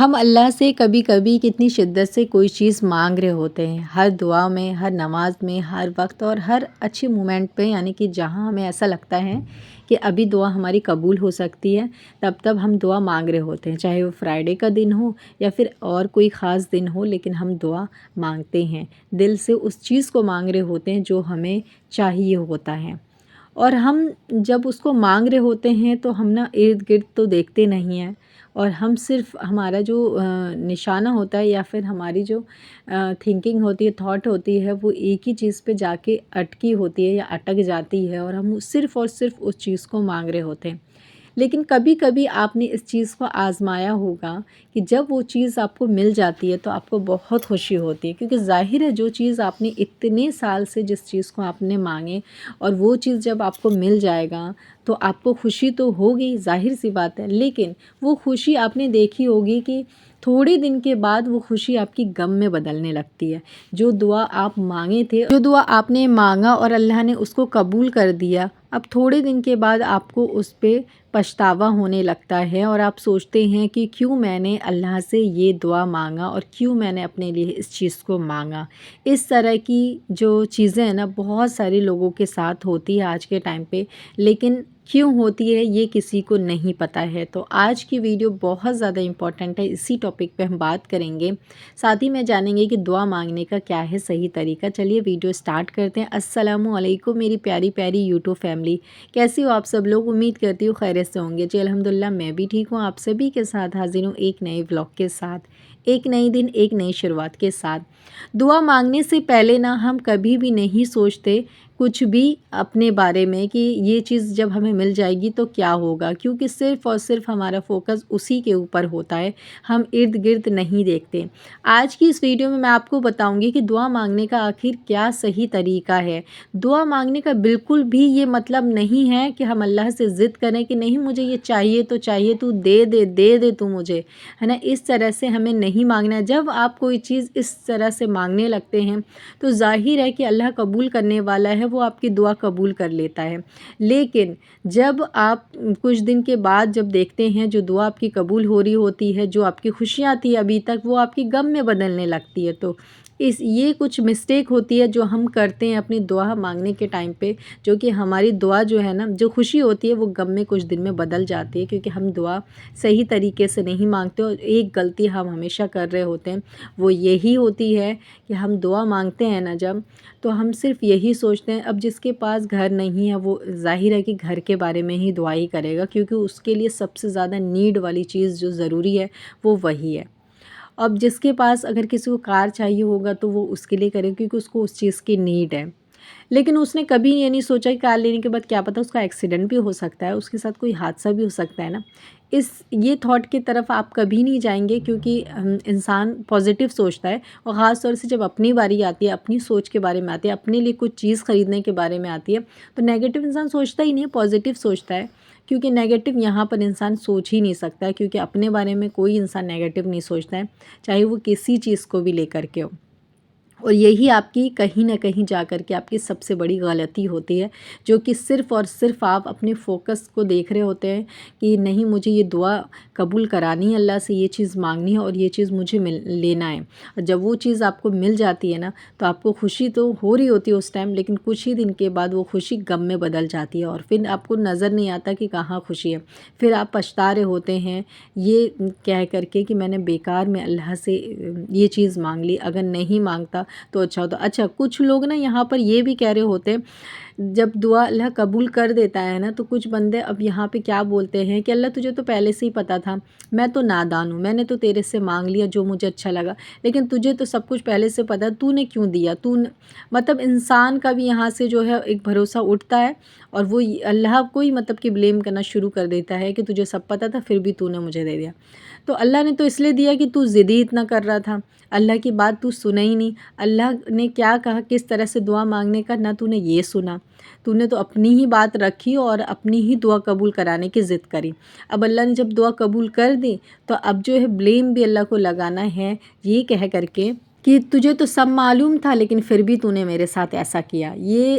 ہم اللہ سے کبھی کبھی کتنی شدت سے کوئی چیز مانگ رہے ہوتے ہیں، ہر دعا میں، ہر نماز میں، ہر وقت اور ہر اچھی مومنٹ پہ، یعنی کہ جہاں ہمیں ایسا لگتا ہے کہ ابھی دعا ہماری قبول ہو سکتی ہے، تب ہم دعا مانگ رہے ہوتے ہیں، چاہے وہ فرائیڈے کا دن ہو یا پھر اور کوئی خاص دن ہو، لیکن ہم دعا مانگتے ہیں، دل سے اس چیز کو مانگ رہے ہوتے ہیں جو ہمیں چاہیے ہوتا ہے۔ اور ہم جب اس کو مانگ رہے ہوتے ہیں تو ہم نا ارد گرد تو دیکھتے نہیں ہیں، اور ہم صرف ہمارا جو نشانہ ہوتا ہے یا پھر ہماری جو تھنکنگ ہوتی ہے، تھاٹ ہوتی ہے، وہ ایک ہی چیز پہ جا کے اٹکی ہوتی ہے یا اٹک جاتی ہے، اور ہم صرف اور صرف اس چیز کو مانگ رہے ہوتے ہیں۔ لیکن کبھی کبھی آپ نے اس چیز کو آزمایا ہوگا کہ جب وہ چیز آپ کو مل جاتی ہے تو آپ کو بہت خوشی ہوتی ہے، کیونکہ ظاہر ہے جو چیز آپ نے اتنے سال سے جس چیز کو آپ نے مانگے، اور وہ چیز جب آپ کو مل جائے گا تو آپ کو خوشی تو ہوگی، ظاہر سی بات ہے، لیکن وہ خوشی آپ نے دیکھی ہوگی کہ تھوڑے دن کے بعد وہ خوشی آپ کی غم میں بدلنے لگتی ہے۔ جو دعا آپ مانگے تھے، جو دعا آپ نے مانگا اور اللہ نے اس کو قبول کر دیا، اب تھوڑے دن کے بعد آپ کو اس پہ پچھتاوا ہونے لگتا ہے، اور آپ سوچتے ہیں کہ کیوں میں نے اللہ سے یہ دعا مانگا اور کیوں میں نے اپنے لیے اس چیز کو مانگا۔ اس طرح کی جو چیزیں ہیں نا، بہت سارے لوگوں کے ساتھ ہوتی ہے آج کے ٹائم پہ، لیکن کیوں ہوتی ہے یہ کسی کو نہیں پتہ ہے۔ تو آج کی ویڈیو بہت زیادہ امپورٹنٹ ہے، اسی ٹاپک پہ ہم بات کریں گے، ساتھ ہی میں جانیں گے کہ دعا مانگنے کا کیا ہے صحیح طریقہ۔ چلیے ویڈیو سٹارٹ کرتے ہیں۔ السلام علیکم میری پیاری پیاری یوٹیوب فیملی، کیسی ہو آپ سب لوگ؟ امید کرتی ہوں خیریت سے ہوں گے۔ جی الحمدللہ میں بھی ٹھیک ہوں، آپ سبھی کے ساتھ حاضر ہوں ایک نئے ولاگ کے ساتھ، ایک نئی دن، ایک نئی شروعات کے ساتھ۔ دعا مانگنے سے پہلے نا ہم کبھی بھی نہیں سوچتے کچھ بھی اپنے بارے میں کہ یہ چیز جب ہمیں مل جائے گی تو کیا ہوگا، کیونکہ صرف اور صرف ہمارا فوکس اسی کے اوپر ہوتا ہے، ہم ارد گرد نہیں دیکھتے۔ آج کی اس ویڈیو میں آپ کو بتاؤں گی کہ دعا مانگنے کا آخر کیا صحیح طریقہ ہے۔ دعا مانگنے کا بالکل بھی یہ مطلب نہیں ہے کہ ہم اللہ سے ضد کریں کہ نہیں مجھے یہ چاہیے تو چاہیے، تو دے دے دے دے تو مجھے، ہے نا، اس طرح سے ہمیں نہیں مانگنا ہے۔ جب آپ کوئی چیز اس طرح سے مانگنے لگتے ہیں تو ظاہر ہے کہ اللہ قبول کرنے والا ہے، وہ آپ کی دعا قبول کر لیتا ہے، لیکن جب آپ کچھ دن کے بعد جب دیکھتے ہیں جو دعا آپ کی قبول ہو رہی ہوتی ہے، جو آپ کی خوشیاں تھی ابھی تک، وہ آپ کی غم میں بدلنے لگتی ہے، تو یہ کچھ مسٹیک ہوتی ہے جو ہم کرتے ہیں اپنی دعا مانگنے کے ٹائم پہ، جو کہ ہماری دعا جو ہے نا، جو خوشی ہوتی ہے وہ غم میں کچھ دن میں بدل جاتی ہے، کیونکہ ہم دعا صحیح طریقے سے نہیں مانگتے۔ اور ایک غلطی ہم ہمیشہ کر رہے ہوتے ہیں، وہ یہی ہوتی ہے کہ ہم دعا مانگتے ہیں نا جب، تو ہم صرف یہی سوچتے ہیں، اب جس کے پاس گھر نہیں ہے وہ ظاہر ہے کہ گھر کے بارے میں ہی دعا ہی کرے گا، کیونکہ اس کے لیے سب سے زیادہ نیڈ والی چیز جو ضروری ہے وہ وہی ہے۔ اب جس کے پاس اگر کسی کو کار چاہیے ہوگا تو وہ اس کے لیے کرے گا، کیونکہ اس کو اس چیز کی نیڈ ہے، لیکن اس نے کبھی یہ نہیں سوچا کہ کار لینے کے بعد کیا پتہ اس کا ایکسیڈنٹ بھی ہو سکتا ہے، اس کے ساتھ کوئی حادثہ بھی ہو سکتا ہے نا۔ یہ تھاٹ کی طرف آپ کبھی نہیں جائیں گے، کیونکہ انسان پازیٹیو سوچتا ہے، اور خاص طور سے جب اپنی باری آتی ہے، اپنی سوچ کے بارے میں آتی ہے، اپنے لیے کچھ چیز خریدنے کے بارے میں آتی ہے، تو نیگیٹو انسان سوچتا ہی نہیں ہے، پازیٹیو سوچتا ہے، کیونکہ نیگیٹو یہاں پر انسان سوچ ہی نہیں سکتا ہے، کیونکہ اپنے بارے میں کوئی انسان نیگیٹو نہیں سوچتا ہے، چاہے وہ کسی چیز کو بھی لے کر کے ہو۔ اور یہی آپ کی کہیں نہ کہیں جا کر کے آپ کی سب سے بڑی غلطی ہوتی ہے، جو کہ صرف اور صرف آپ اپنے فوکس کو دیکھ رہے ہوتے ہیں کہ نہیں مجھے یہ دعا قبول کرانی ہے، اللہ سے یہ چیز مانگنی ہے اور یہ چیز مجھے لینا ہے۔ اور جب وہ چیز آپ کو مل جاتی ہے نا، تو آپ کو خوشی تو ہو رہی ہوتی ہے اس ٹائم، لیکن کچھ ہی دن کے بعد وہ خوشی غم میں بدل جاتی ہے، اور پھر آپ کو نظر نہیں آتا کہ کہاں خوشی ہے، پھر آپ پچھتا رہے ہوتے ہیں یہ کہہ کر کے کہ میں نے بیکار میں اللہ سے یہ چیز مانگ لی، اگر نہیں مانگتا تو اچھا ہوتا۔ اچھا کچھ لوگ نا یہاں پر یہ بھی کہہ رہے ہوتے ہیں، جب دعا اللہ قبول کر دیتا ہے نا، تو کچھ بندے اب یہاں پہ کیا بولتے ہیں کہ اللہ تجھے تو پہلے سے ہی پتہ تھا، میں تو نادان ہوں، میں نے تو تیرے سے مانگ لیا جو مجھے اچھا لگا، لیکن تجھے تو سب کچھ پہلے سے پتہ، تو نے کیوں دیا؟ مطلب انسان کا بھی یہاں سے جو ہے ایک بھروسہ اٹھتا ہے، اور وہ اللہ کو ہی مطلب کہ بلیم کرنا شروع کر دیتا ہے کہ تجھے سب پتہ تھا پھر بھی تو نے مجھے دے دیا۔ تو اللہ نے تو اس لیے دیا کہ تو ضد ہی اتنا کر رہا تھا، اللہ کی بات تو سنا ہی نہیں۔ اللہ نے کیا کہا کس طرح سے دعا مانگنے کا، نہ تو نے یہ سنا، تو نے تو اپنی ہی بات رکھی اور اپنی ہی دعا قبول کرانے کی ضد کری۔ اب اللہ نے جب دعا قبول کر دی تو اب جو ہے بلیم بھی اللہ کو لگانا ہے، یہ کہہ کر کے کہ تجھے تو سب معلوم تھا لیکن پھر بھی تو نے میرے ساتھ ایسا کیا۔ یہ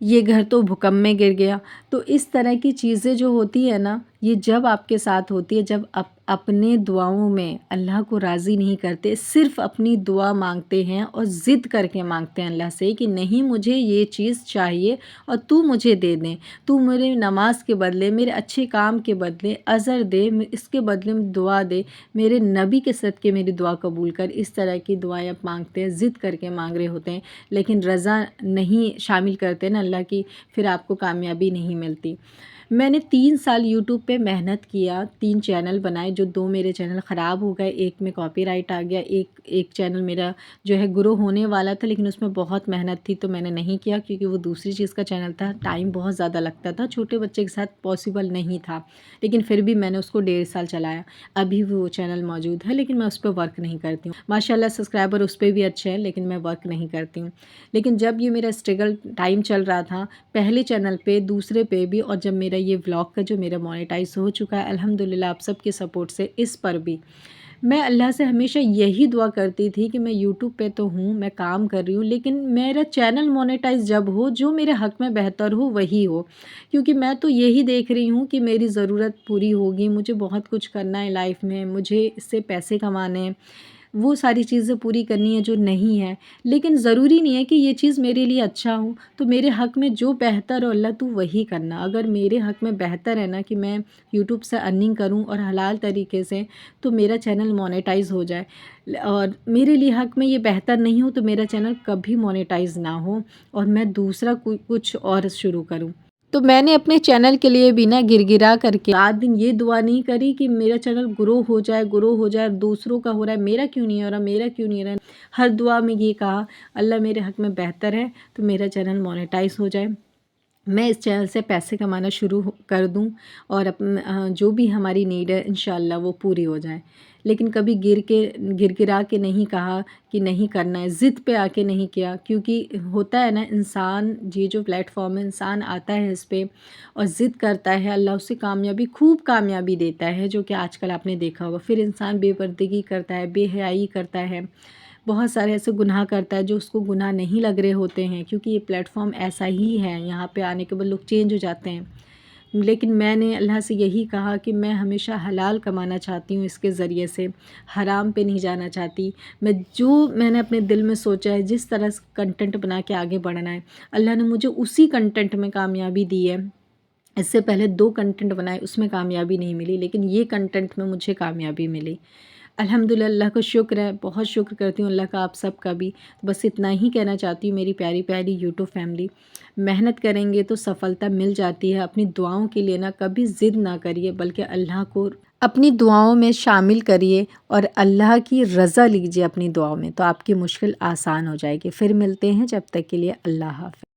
یہ گھر تو بھوکمپ میں گر گیا۔ تو اس طرح کی چیزیں جو ہوتی ہے نا، یہ جب آپ کے ساتھ ہوتی ہے، جب اپنے دعاؤں میں اللہ کو راضی نہیں کرتے، صرف اپنی دعا مانگتے ہیں اور ضد کر کے مانگتے ہیں اللہ سے کہ نہیں مجھے یہ چیز چاہیے اور تو مجھے دے دیں، تو میرے نماز کے بدلے، میرے اچھے کام کے بدلے اجر دے، اس کے بدلے میں دعا دے، میرے نبی کے صدقے میری دعا قبول کر، اس طرح کی دعائیں آپ مانگتے ہیں، ضد کر کے مانگ رہے ہوتے ہیں، لیکن رضا نہیں شامل کرتے نا اللہ کی، پھر آپ کو کامیابی نہیں ملتی۔ میں نے 3 سال یوٹیوب پہ محنت کیا، 3 چینل بنائے، جو 2 میرے چینل خراب ہو گئے، ایک میں کاپی رائٹ آ گیا، ایک چینل میرا جو ہے گرو ہونے والا تھا، لیکن اس میں بہت محنت تھی تو میں نے نہیں کیا، کیونکہ وہ دوسری چیز کا چینل تھا، ٹائم بہت زیادہ لگتا تھا، چھوٹے بچے کے ساتھ پاسبل نہیں تھا، لیکن پھر بھی میں نے اس کو 1.5 سال چلایا۔ ابھی بھی وہ چینل موجود ہے، لیکن میں اس پہ ورک نہیں کرتی ہوں۔ ماشاءاللہ سبسکرائبر اس پہ بھی اچھے ہیں، لیکن میں ورک نہیں کرتی ہوں۔ لیکن جب یہ میرا اسٹرگل ٹائم چل رہا تھا، پہلے چینل پہ، دوسرے پہ بھی، اور جب میرا یہ ولاگ کا جو میرا مونیٹائز ہو چکا ہے الحمدللہ آپ سب کے سپورٹ سے، اس پر بھی میں اللہ سے ہمیشہ یہی دعا کرتی تھی کہ میں یوٹیوب پہ تو ہوں، میں کام کر رہی ہوں، لیکن میرا چینل مونیٹائز جب ہو، جو میرے حق میں بہتر ہو وہی ہو، کیونکہ میں تو یہی دیکھ رہی ہوں کہ میری ضرورت پوری ہوگی، مجھے بہت کچھ کرنا ہے لائف میں، مجھے اس سے پیسے کمانے ہیں، وہ ساری چیزیں پوری کرنی ہے جو نہیں ہے، لیکن ضروری نہیں ہے کہ یہ چیز میرے لیے اچھا ہو، تو میرے حق میں جو بہتر ہو اللہ تو وہی کرنا۔ اگر میرے حق میں بہتر ہے نا کہ میں یوٹیوب سے ارننگ کروں اور حلال طریقے سے، تو میرا چینل مونیٹائز ہو جائے، اور میرے لیے حق میں یہ بہتر نہیں ہو تو میرا چینل کبھی مونیٹائز نہ ہو اور میں دوسرا کچھ اور شروع کروں۔ تو میں نے اپنے چینل کے لیے بھی نا گر گرا کر کے رات دن یہ دعا نہیں کری کہ میرا چینل گرو ہو جائے، دوسروں کا ہو رہا ہے میرا کیوں نہیں ہو رہا، میرا کیوں نہیں ہو رہا۔ ہر دعا میں یہ کہا اللہ میرے حق میں بہتر ہے تو میرا چینل مونیٹائز ہو جائے، میں اس چینل سے پیسے کمانا شروع کر دوں، اور جو بھی ہماری نیڈ ہے انشاءاللہ وہ پوری ہو جائے۔ لیکن کبھی گر گرا کے نہیں کہا کہ نہیں کرنا ہے، ضد پہ آ کے نہیں کیا، کیونکہ ہوتا ہے نا انسان، یہ جو پلیٹ فارم ہے انسان آتا ہے اس پہ اور ضد کرتا ہے، اللہ اسے خوب کامیابی دیتا ہے، جو کہ آج کل آپ نے دیکھا ہوگا، پھر انسان بے پردگی کرتا ہے، بے حیائی کرتا ہے، بہت سارے ایسے گناہ کرتا ہے جو اس کو گناہ نہیں لگ رہے ہوتے ہیں، کیونکہ یہ پلیٹ فارم ایسا ہی ہے، یہاں پہ آنے کے بعد لوگ چینج ہو جاتے ہیں۔ لیکن میں نے اللہ سے یہی کہا کہ میں ہمیشہ حلال کمانا چاہتی ہوں، اس کے ذریعے سے حرام پہ نہیں جانا چاہتی۔ میں نے اپنے دل میں سوچا ہے، جس طرح سے کنٹینٹ بنا کے آگے بڑھنا ہے، اللہ نے مجھے اسی کنٹینٹ میں کامیابی دی ہے۔ اس سے پہلے 2 کنٹینٹ بنائے، اس میں کامیابی نہیں ملی، لیکن یہ کنٹینٹ میں مجھے کامیابی ملی۔ الحمدللہ اللہ کا شکر ہے، بہت شکر کرتی ہوں اللہ کا، آپ سب کا بھی۔ بس اتنا ہی کہنا چاہتی ہوں میری پیاری پیاری یوٹیوب فیملی، محنت کریں گے تو سفلتا مل جاتی ہے۔ اپنی دعاؤں کے لیے نا کبھی ضد نہ کریے، بلکہ اللہ کو اپنی دعاؤں میں شامل کریے اور اللہ کی رضا لیجیے اپنی دعاؤں میں، تو آپ کی مشکل آسان ہو جائے گی۔ پھر ملتے ہیں، جب تک کے لیے اللہ حافظ۔